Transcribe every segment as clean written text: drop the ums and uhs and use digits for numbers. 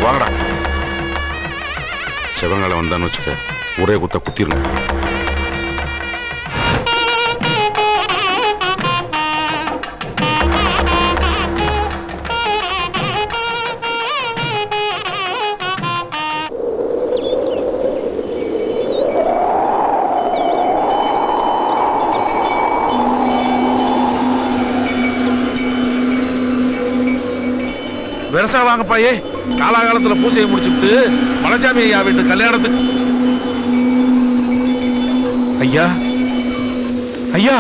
வாங்கடா. சிவங்கால வந்தான்னு வச்சுக்க, ஒரே குத்த குத்திருங்க. வெரசா வாங்கப்பாயே. காலாகாலத்துல பூசையை முடிச்சுட்டு மலைச்சாமி ஐயா வீட்டு கல்யாணத்துக்கு. ஐயா ஐயா,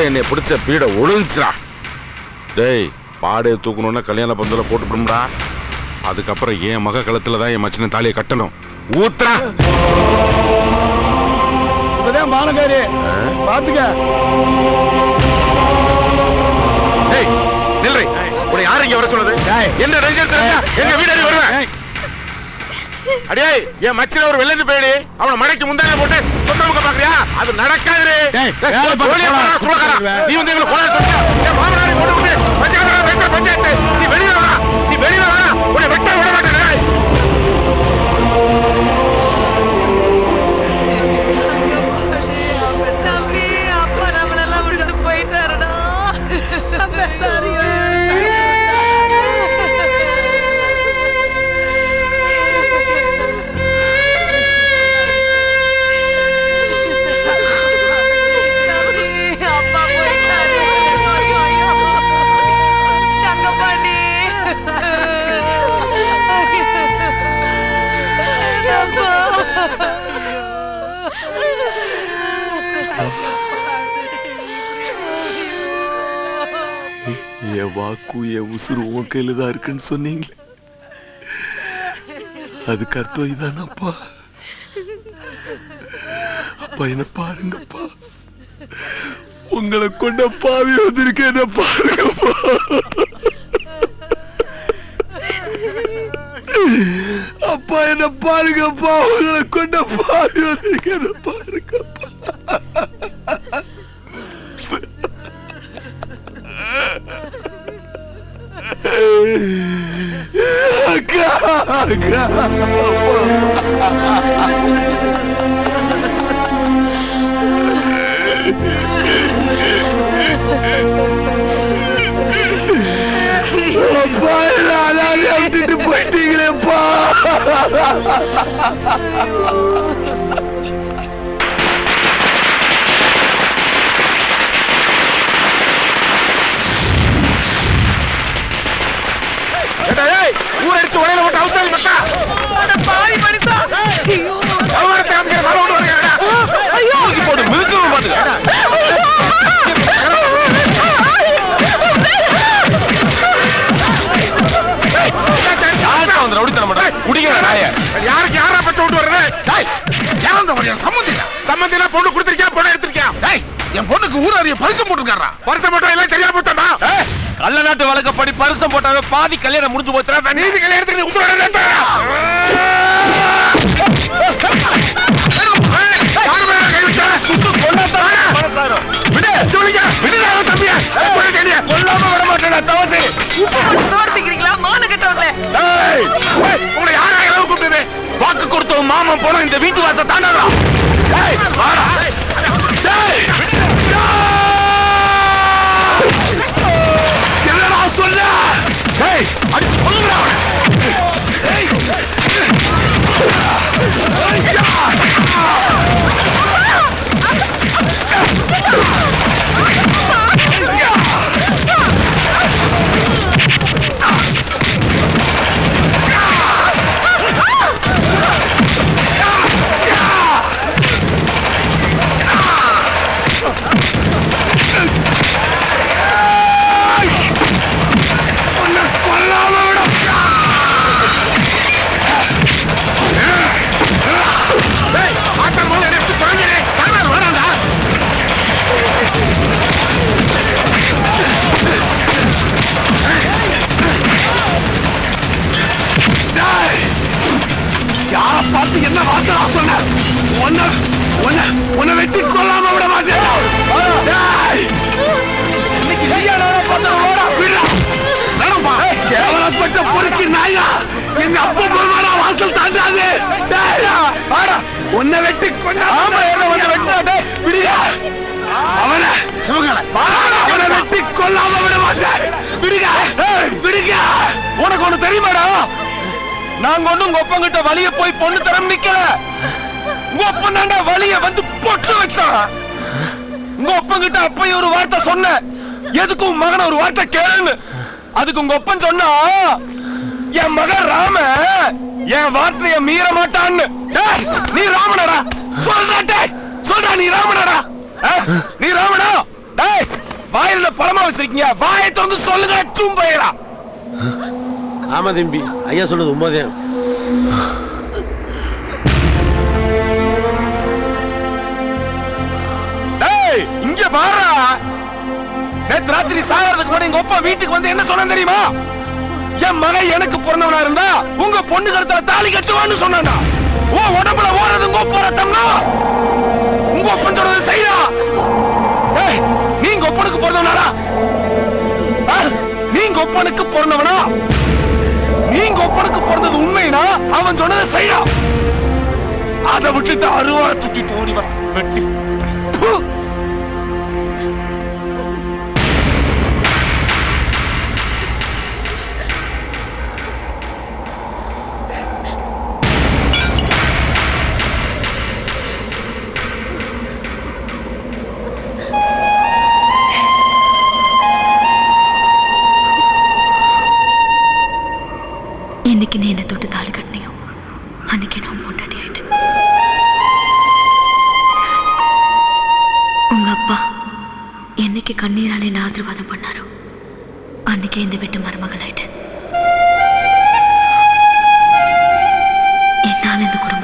என்னை பிடிச்ச பீட ஒழுங்குச்சுடா. டேய், பாடையை தூக்கணும்னா கல்யாண பந்தல போட்டுடும்டா. அதுக்கப்புறம் என் மக கழுத்துல தான் என் மச்சின தாலியை கட்டணும். ஊத்துறா. இப்பதான் மானகாரி பாத்துக்க. டேய் நில்றி. உன்னை யாரு இங்க வர சொன்னது? என்ன ரஞ்சன் எங்க வீடு வருவேன். அடே, என் மச்சின ஒரு வெள்ளந்து போயிடு. அவனை மடைக்கு முந்தான போட்டு சொந்தமுக பாக்குறியா? அது நடக்காது. நீ வந்து எங்களை கொலை சொல்லியா? என் மாமனாரை போட்டு பஞ்சாயத்து. நீ வெளியில வா, நீ வெளியில வா. உன்னை வெட்ட விட மாட்டேன். தம்பி, அப்பா நம்மளெல்லாம் விட்டு போயிட்டாருடா. என் வாக்கு என் உசுறு உன் கையில தான் இருக்குன்னு சொன்னீங்களே, அதுக்கு அர்த்தம் இதானப்பா? அப்பா என்ன பாருங்கப்பா, உங்களை கொண்ட பாவி வந்திருக்க என்ன பாருங்கப்பா. அப்பா என்ன பாருங்கப்பா, உங்களை கொண்ட பாவி வந்திருக்க என்ன பாருங்கப்பா. அக்கா அக்கா அப்பா எல்லாரும் விட்டுட்டு போயிட்டீங்களேப்பா. ஊரடிச்சு உடையில போட்டு அவசரம் பட்டா பாவி மனுஷா. ஐயோ, போட்டு மிதிச்சு பாத்துக்க. யாருக்கு யாரா பச்சை விட்டு வர்றது? சம்மந்தினா பொண்ணு கொடுத்திருக்கியா, பொண்ணு எடுத்திருக்கியா? என் பொண்ணுக்கு ஊர் அறிய பரிசம் போட்டுருக்காரா? பரிசம் போட்டா எல்லாம் சரியா போச்சா? கள்ள நாட்டு வழக்கப்படி பரிசம் போட்டாவே பாதி கல்யாணம் முடிஞ்சு போச்சுனா நீதி கல்யாணத்துக்கு உசுரோட வாக்கு கொடுத்தவன் மாமன் போன இந்த வீட்டு வாச தாண்டா. என்னடா சொல்ல? அடிச்சு கொல்லுடா. எங்க அப்பா போனா வாசல் தாண்டாது. உன்னை வெட்டி அவனை அவனை வெட்டி கொல்லாம விட மாட்டேன். விடுங்க விடுங்க. உனக்கு ஒண்ணு தெரியுமாடா, நாங்க ஒண்ணும் உங்க ஒப்பங்கிட்ட வழிய போய் பொண்ணு தரம் நிக்கல. உங்க ஒப்பன் தாண்டா வழிய வந்து பொட்டு வச்சான். உங்க ஒப்பங்கிட்ட அப்ப ஒரு வார்த்தை சொன்ன, எதுக்கும் மகன ஒரு வார்த்தை கேளுன்னு. அதுக்கு உங்க ஒப்பன் சொன்னா, என் மகன் ராம என் வார்த்தைய மீற மாட்டான்னு. நீ ராமனடா சொல்றா, சொல்றா நீ ராமனடா. நீ ராமனா? வாயில பழமா வச்சிருக்கீங்க, வாயை திறந்து சொல்லுங்க. சும்பையரா. ஆமா தம்பி, ஐயா சொல்றது உண்மைதே. இங்க பாரா. நேத்து ராத்திரி சாகிறதுக்கு முன்னாடி எங்க அப்பா வீட்டுக்கு வந்து என்ன சொன்ன தெரியுமா? என் மகன் எனக்கு பிறந்தவனா இருந்தா உங்க பொண்ணு கருத்துல தாலி கட்டுவான்னு சொன்னா. ஓ உடம்புல ஓடுறது உங்க ஒப்ப ரத்தம்னா உங்க ஒப்பன் சொல்றது செய்யா. நீங்க ஒப்பனுக்கு பிறந்தவனாடா? நீங்க ஒப்பனுக்கு பிறந்தவனா? நீங்க ஒப்பனுக்கு பிறந்தது உண்மைனா அவன் சொன்னதை செய்யா. அதை விட்டுட்டு அருவாளை தூக்கிட்டு ஓடி வர வெட்டி. இன்னைக்கு நீ என்ன தொட்டு தாலி கட்டினியோ அன்னைக்கு நான் பொண்டாட்டி ஆயிட்டேன். உங்க அப்பா என்னைக்கு கண்ணீரால என்ன ஆசீர்வாதம் பண்ணாரோ அன்னைக்கு இந்த வீட்டு மருமகள் ஆயிட்டேன். என்னால இந்த குடும்பம்